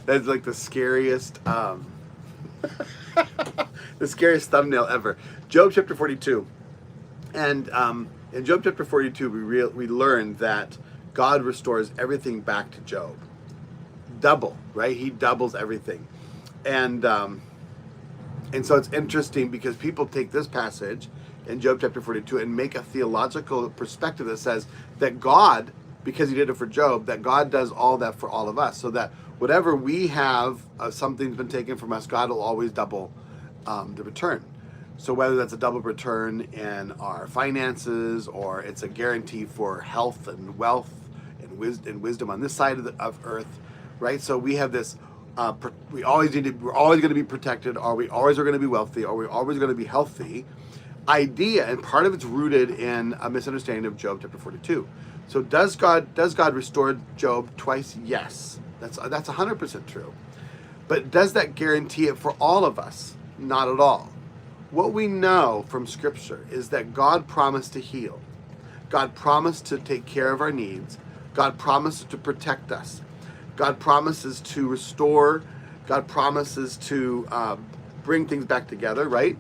That's like the scariest, the scariest thumbnail ever. Job chapter 42, and in Job chapter 42, we learn that God restores everything back to Job, double, right? He doubles everything, and so it's interesting because people take this passage in Job chapter 42 and make a theological perspective that says that God, because he did it for Job, that God does all that for all of us. So that whatever we have, something's been taken from us, God will always double the return. So whether that's a double return in our finances, or it's a guarantee for health and wealth and wisdom on this side of earth, right? So we have this. We're always going to be protected, or we always are going to be wealthy, or we're always going to be healthy idea, and part of it's rooted in a misunderstanding of Job chapter 42. So does God restore Job twice? Yes, that's 100% true. But does that guarantee it for all of us? Not at all. What we know from Scripture is that God promised to heal. God promised to take care of our needs. God promises to protect us. God promises to restore. God promises to bring things back together, right?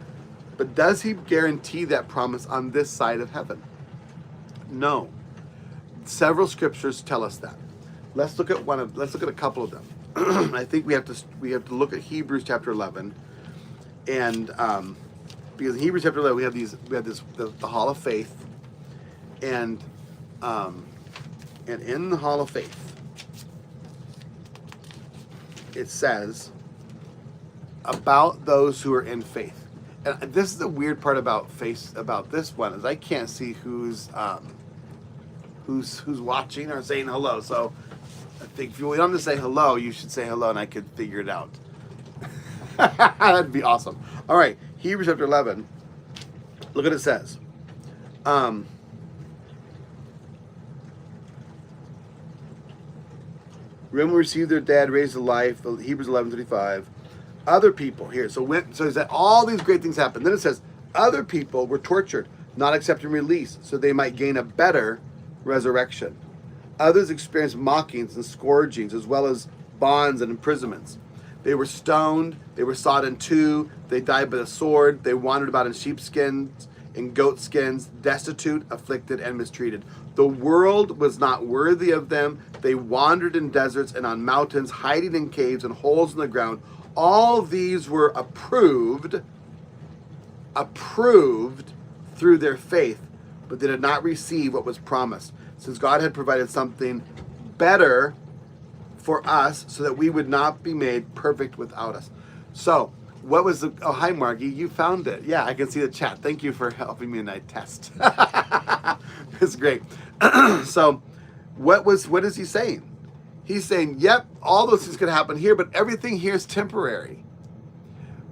But does he guarantee that promise on this side of heaven? No. Several scriptures tell us that. Let's look at a couple of them. I think we have to look at Hebrews chapter 11, and because in Hebrews chapter 11 we have the Hall of Faith, and in the Hall of Faith it says about those who are in faith. And this is the weird part about this one, is I can't see who's watching or saying hello. So I think if you want to say hello, you should say hello, and I could figure it out. That'd be awesome. All right, Hebrews chapter 11. Look what it says. Women received their dead, raised to life. Hebrews 11:35. Other people here. So it says that all these great things happened. Then it says other people were tortured, not accepting release, so they might gain a better resurrection. Others experienced mockings and scourgings, as well as bonds and imprisonments. They were stoned. They were sawed in two. They died by the sword. They wandered about in sheepskins, in goatskins, destitute, afflicted, and mistreated. The world was not worthy of them. They wandered in deserts and on mountains, hiding in caves and holes in the ground. All these were approved through their faith, but they did not receive what was promised, since God had provided something better for us, so that we would not be made perfect without us. So, what was the... Oh, hi, Margie. You found it. Yeah, I can see the chat. Thank you for helping me in that test. It's great. So, what is he saying? He's saying, yep, all those things could happen here, but everything here is temporary.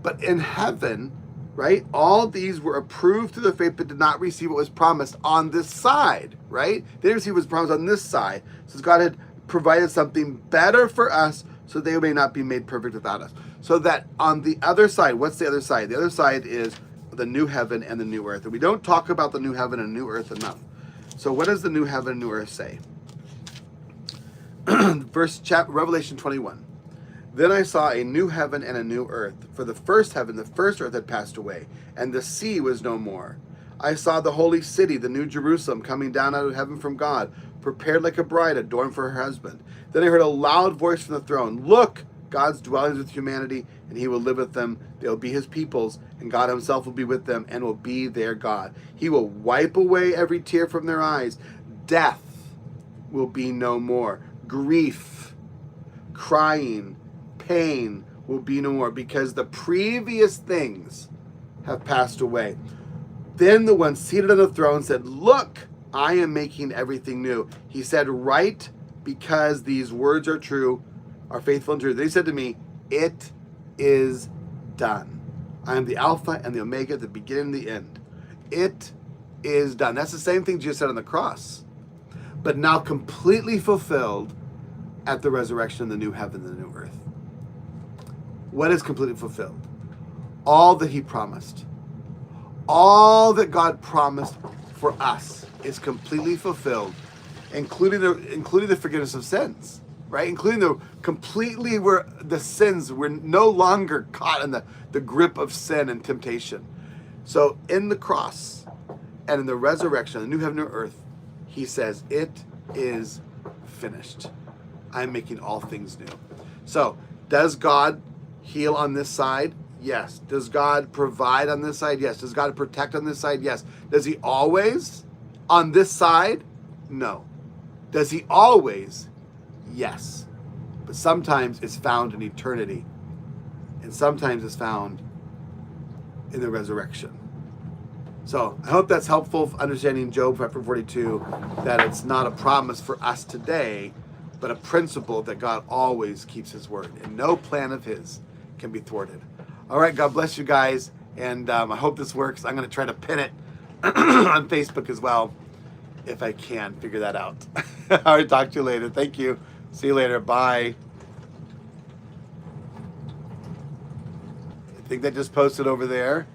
But in heaven, right, all these were approved through the faith, but did not receive what was promised on this side, right? They didn't receive what was promised on this side, since God had provided something better for us, so they may not be made perfect without us. So that on the other side, what's the other side? The other side is the new heaven and the new earth. And we don't talk about the new heaven and new earth enough. So what does the new heaven and new earth say? Revelation 21. Then I saw a new heaven and a new earth, for the first heaven, the first earth had passed away, and the sea was no more. I saw the holy city, the new Jerusalem, coming down out of heaven from God, prepared like a bride adorned for her husband. Then I heard a loud voice from the throne, "Look, God's dwelling with humanity, and he will live with them. They will be his peoples, and God himself will be with them and will be their God. He will wipe away every tear from their eyes. Death will be no more. Grief, crying, pain will be no more, because the previous things have passed away." Then the one seated on the throne said, "Look, I am making everything new." He said, "Write, because these words are true, are faithful and true." Then he said to me, "It is done. I am the Alpha and the Omega, the beginning and the end." It is done. That's the same thing Jesus said on the cross, but now completely fulfilled at the resurrection of the new heaven and the new earth. What is completely fulfilled? All that he promised. All that God promised for us is completely fulfilled, including the forgiveness of sins. right? Including the completely where the sins were no longer caught in the grip of sin and temptation. So in the cross and in the resurrection, the new heaven and earth, he says, it is finished. I'm making all things new. So does God heal on this side? Yes. Does God provide on this side? Yes. Does God protect on this side? Yes. Does he always on this side? No. Does he always? Yes. But sometimes it's found in eternity, and sometimes it's found in the resurrection. So I hope that's helpful for understanding Job chapter 42, that it's not a promise for us today, but a principle that God always keeps his word, and no plan of his can be thwarted. All right, God bless you guys, and I hope this works. I'm going to try to pin it on Facebook as well, if I can figure that out. All right, talk to you later. Thank you. See you later. Bye. I think that just posted over there.